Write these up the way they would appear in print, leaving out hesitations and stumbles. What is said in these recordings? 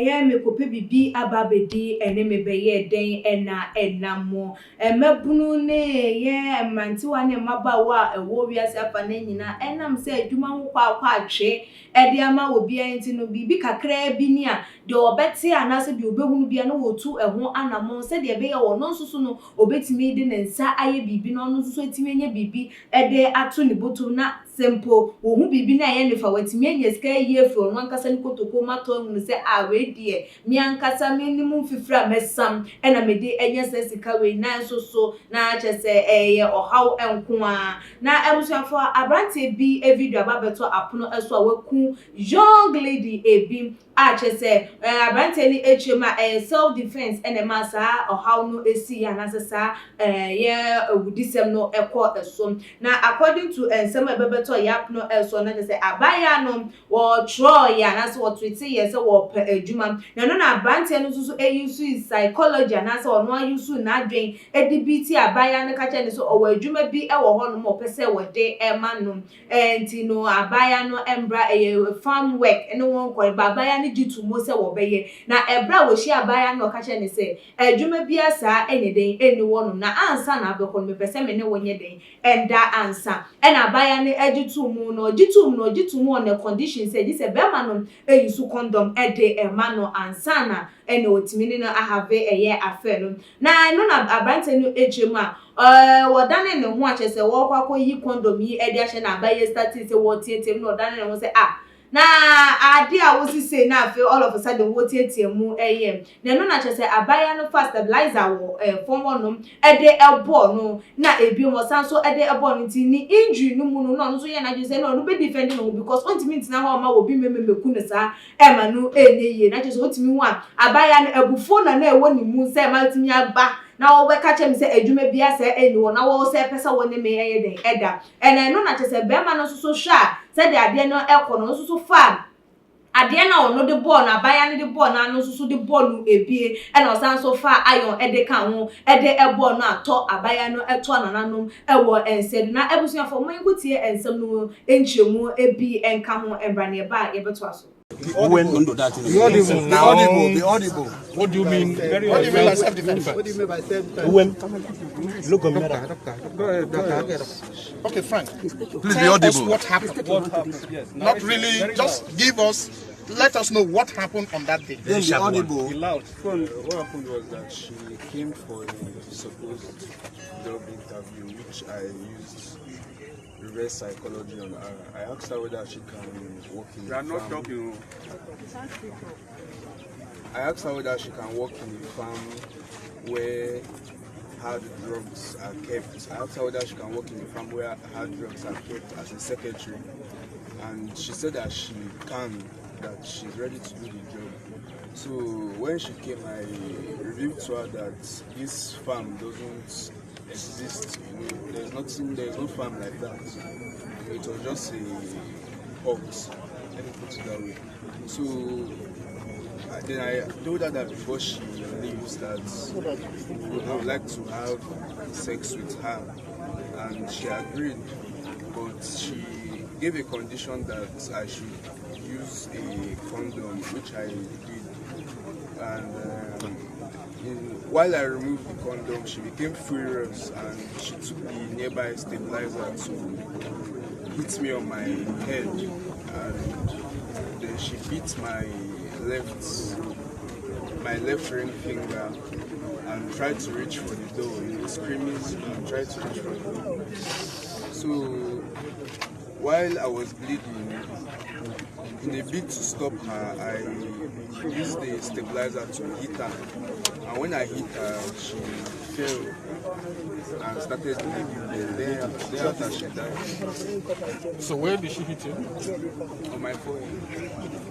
Yeah, me kope bibi ababedi ene me beye den enamo mabunu ne ye mantiwa ne mabawa ewo wiase afa na nyina enam se adwuma ho kwa atwe ede ama obi enti no bibi kakra bi ni a de obete anase de obehunu bia na wotu eho anamo se de beye wo no nsusu no obetimi de nensa aye bibi no nsusu etimi enye bibi ede atu ni botu na sempo wo hu bibi na ye ne fa watimi enye ska ye fro no ankasa ni kotoko mato hu se awe die mi ankasa minimum fifra mesam ena me de enye se sika we na so na chese eye ohaw enko a na ebusuafo abrante bi video ababeto apono eso a waku young lady ebi a chese abrante ni echema self defense ena masa ohaw no esi ya na sesa ye awudisem no ekọ eso na according to ensem ababeto yapno eso na chese abaya no wo tro ya na so wo tweet ye se wo adwuma na no na abrante no so use psychology na so no use na adwen edibiti abaya no ka che ne so owo adwuma bi e wo ho no mo pese wo de ema no enti no abaya no embra farm work ene won ko abaya no gitu mo se wo beye na ebra wo shi abaya no ka che ne se adwuma bi asa ene den eni wo no na ansa na abekọ me pese me ne wonye den enda ansa ena abaya no agitu mu no gitu mu on the condition say this e be ma no use condom ede ema no ansana ene otimini no ahave eye afe no na no na abrante no ejemu a wodane ne ho achese wo kwakọ yi condom yi ede ahye na abaye status wo tietem no wodane ne ho se na ade a wo sise na afi all of a sudden wo tietem mu na no na achese abaya no fast stabilizer wo form no ede ebo no na ebi mo sanso ede ebo no ti ni injury no mu no so ye na je say no be defend no because ontimi ntina ho ma wo bi memeku ne sa ema no enye na je so ontimi hu a abaya no ebufo na ewo ni mu se ma timi aba na wo be ka chem se adwuma bia se eni wo na wo se pesa wo ne me ye den eda ene no na che se be ma no so sha se de ade no ekọ no so fa ade na ono de ball na abaya ne de ball na no so de ball ebie e na osan so fa iron ede kan ho ede ball no ato abaya no eto anananom ewo ensed na ebusuafo mo nkutie ensem no enchemu ebi enka ho embrane ba ye beto aso When under that the audible. What do you mean? What do you mean by self-defense? What do you mean by self-defense? When look at me. Go ahead. Okay, Frank. Please tell be audible. us what happened. Yes. Not really. Just let us know what happened on that day. Then be audible. What happened was that she came for a supposed job interview, which I used reverse psychology on her. I asked her whether she can work in are not talking. I asked her whether she can work in a farm where hard drugs are kept. I asked her whether she can work in a farm where hard drugs are kept as a secretary. And she said that she can, that she's ready to do the job. So when she came, I revealed to her that this farm doesn't exist. There's no farm like that. It was just a box. Let me put it that way. So then I told her that before she leaves that I would like to have sex with her, and she agreed, but she gave a condition that I should use a condom, which I did. And while I removed the condom, she became furious and she took the nearby stabilizer to hit me on my head, and then she beat my left ring finger and tried to reach for the door, screaming and tried to reach for the door. So while I was bleeding, in a bid to stop her, I used the stabilizer to hit her, and when I hit her, she fell and started bleeding. Then after she died. So where did she hit you? On my forehead.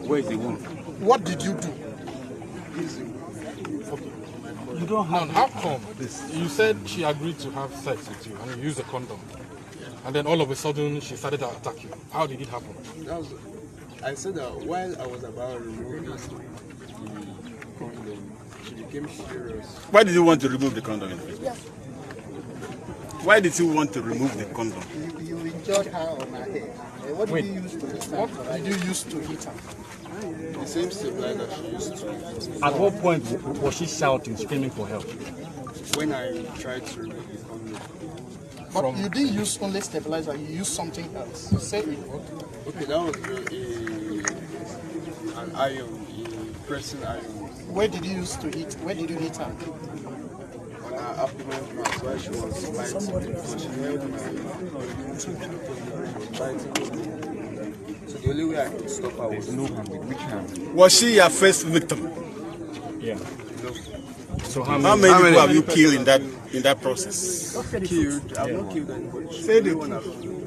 Where is the wound? What did you do? You don't Now, have how come? You said she agreed to have sex with you and you used a condom. And then all of a sudden, she started to attack you. How did it happen? I said that while I was about to remove the condom, she became serious. Why did you want to remove the condom? Why did you want to remove the condom? You injured her on her head. What did you use to hit her? What did you use to hit her? The same stabilizer she used to hit me. At what point was she shouting, screaming for help? When I tried to remove the condom. But you didn't use only stabilizer, you used something else. You said it worked. Okay, that was an iron, a pressing iron. Where did you use to hit? Where did you hit her? On her abdomen mass, while she was biting. So she held my So the only way I could stop her was with which hand? Was she your first victim? Yeah. No. So how many people have you killed in that process? Killed? I've not killed anybody. Say the one I've killed.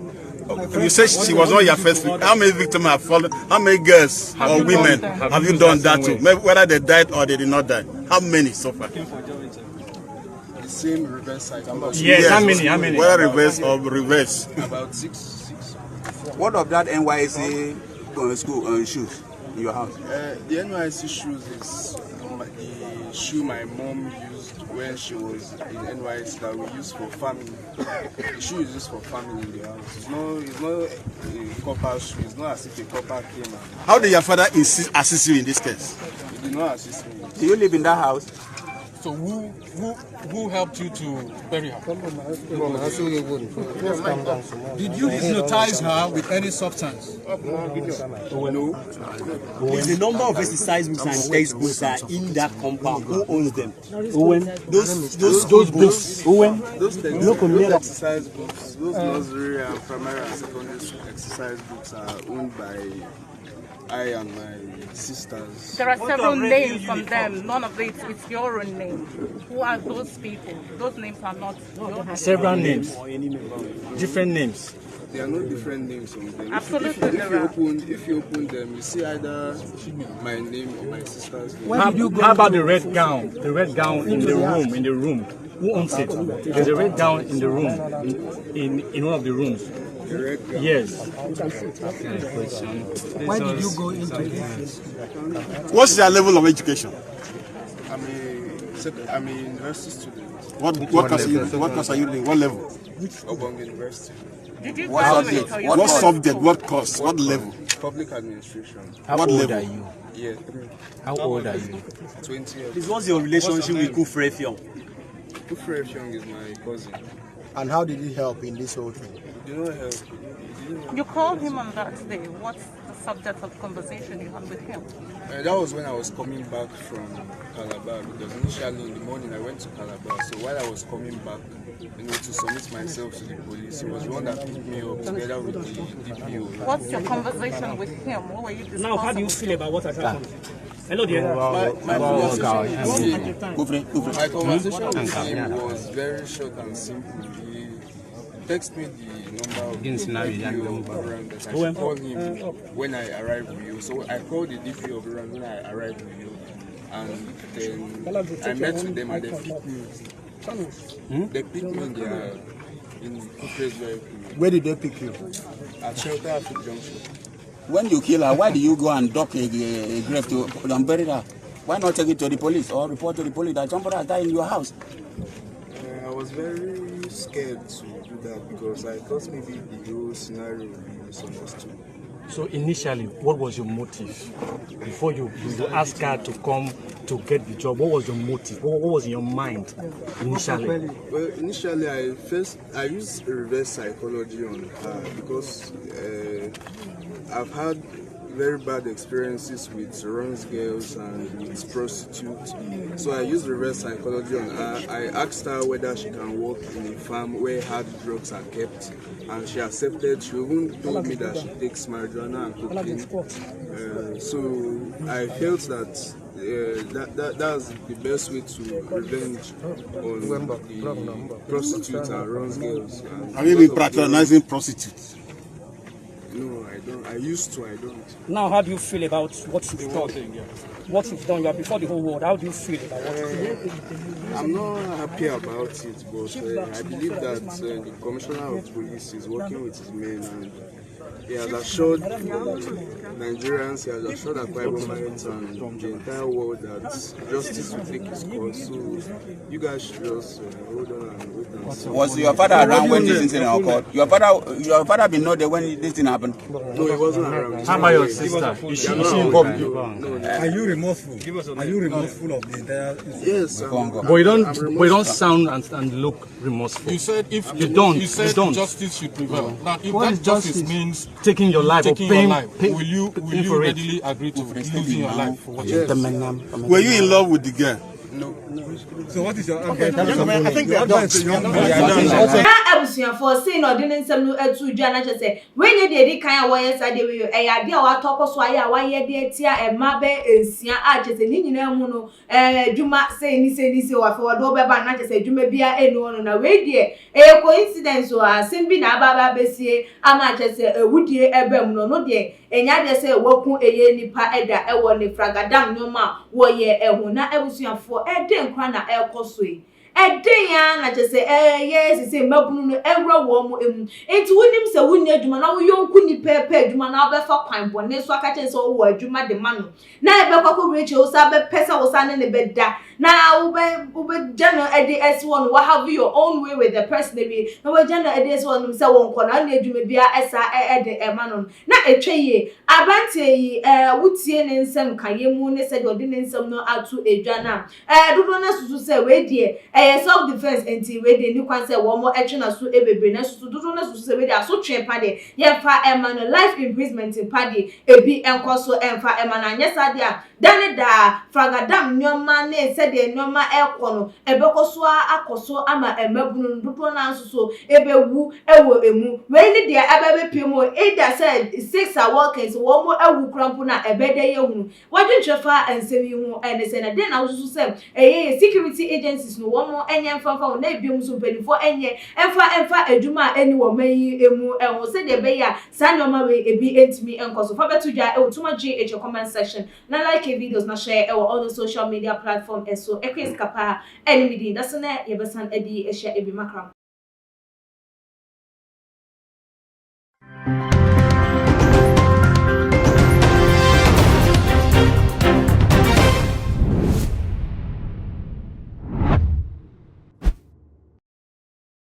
You said she was not your first victim. How many victims have fallen? How many girls or women have you done that to? Whether they died or they did not die? How many so far? The same reverse psychology. Yes. How many? Whether reverse or reverse? About six. What of that NYC school shoes in your house? The NYC shoes is the shoe my mom used when she was in NYC that we used for family. The shoe is used for family in the house. It's not a copper shoe. It's not as if a copper came out. How did your father assist you in this case? He did not assist me. Do you live in that house? So who helped you to bury her? Did you hypnotize her with any substance? No. Is the number of exercise books and textbooks that are in that compound? Who owns them? Those books. Those exercise books, those nursery and primary and secondary school exercise books are owned by I and my sisters. There are several names on them. None of it is your own name. Who are those people? Those names are not your name. Several names. Different names. There are no different names on them. Absolutely If you open them, you see either my name or my sister's name. How about the red gown? The red gown in the room. Who owns it? There's a red gown in the room, in one of the rooms. Yes. Why did you go into this? What's your level of education? I'm a university student. What class are you doing? What level? Obong University. Did you What subject? What course? What level? Public administration. How old are you? Yeah. How old are you? 20 years. This was your relationship with Kufrefion? Kufrefion is my cousin. And how did it help in this whole thing? It did not help. You called him on that day. What's the subject of conversation you had with him? That was when I was coming back from Calabar, because initially in the morning I went to Calabar. So while I was coming back, to submit myself to the police, he was the one that picked me up together with the DPO. What's your conversation with him? What were you discussing? Now, how do you feel about what has happened? Hello, dear. My conversation with him was very short and simple. He texted me the number of the DPO of Iran that I should call him when I arrived with you. So I called the DPO of Iran when I arrived with you. And then I met with them and they picked me. They picked me in Kufre's vehicle. Where did they pick you? At Shelter Africa Junction. When you kill her, why do you go and dock a grave to bury her? Why not take it to the police or report to the police that somebody has died in your house? I was very scared to do that because I thought maybe the whole scenario would be misunderstood. So initially, what was your motive? Before you asked her to come to get the job, what was your motive? What was in your mind initially? Well, initially I used reverse psychology on her because I've had very bad experiences with runs girls and with prostitutes. So I used reverse psychology on her. I asked her whether she can work in a farm where hard drugs are kept, and she accepted. She even told me that she takes marijuana and cocaine. So I felt that that's the best way to revenge on the prostitutes and runs girls. Have you been patronizing prostitutes? No, I don't. I used to, I don't. Now, how do you feel about what you've done? What you've done, you are before the whole world. How do you feel about what I'm not happy about it, but I believe that the Commissioner of Police is working with his men, and he has assured Nigerians, he has assured Akwa Ibom and the entire world that justice will take its course. So you guys should just hold on and wait and see. Was your father around when this incident occurred? Your father been not there when this thing happened? No, he wasn't around. How about your sister? Is she involved? Are you remorseful? Are you remorseful of the entire incident? Yes, But you don't sound and look remorseful. You said if you don't, justice should prevail. Now, if that justice means taking your life or paying, will you readily agree to losing your life for what you did? Were you in love with the girl? No. So what is your advice? I think we are done. For saying or didn't some no to Jana say when you did kind of wires I did a idea what talk so I why ye dear and mabe is sia arches and in muno Juma say ni or for dobe not say you may be a no on a way dear a coincidence or a simbi na baba besie amaches a woody ebem no dear and ya say woku a ye nipa eda e won fragadam no ma wo ye ehuna ebusuan for e den kwa na e kosoi Edeya na je say yes say mabunu no enwra wo mu emu enti wonim se wunni adwuma na wo yonku ni pepe adwuma na obefa kwan bone so aka che se wo adwuma de ma no na ebe kwakọ reche wo sa be pesa wo sa ne be da na ube jano ede S1 what have your own way with the person be na we jano ede S1 se won kọ na adwuma bia esa ede e ma no na etweye abante yi wutie ne nsem kayemu ne se de ode ne nsem no atu edwana dodo na susu se we die self defense enti we dey ni kwan say wo mo etwe na so ebebre na so dodo na so say we dey aso twen pa de ye fa ema no life imprisonment pa de ebi enkoso emfa ema na nyesa de a dane da fragadam nyoma na se de nyoma ekono ebekoso akoso ama emabunu dodo na so ebewu ewo emu we ni de ebebe pimo either say 6 workers wo mo ewu krampo na ebede ye hunu wadwetwefa ensemi hu ene se na de na so say security agencies no wo enye mfa na ebiom so penifo enye emfa adwuma eni wo mayi emu enwo se de be ya sanoma we ebi entimi enkoso fa betu dwa otuma gh comment section na like videos na share all the social media platform eso ekwes kapa enemy that's na yebesan edi ehia ebi makram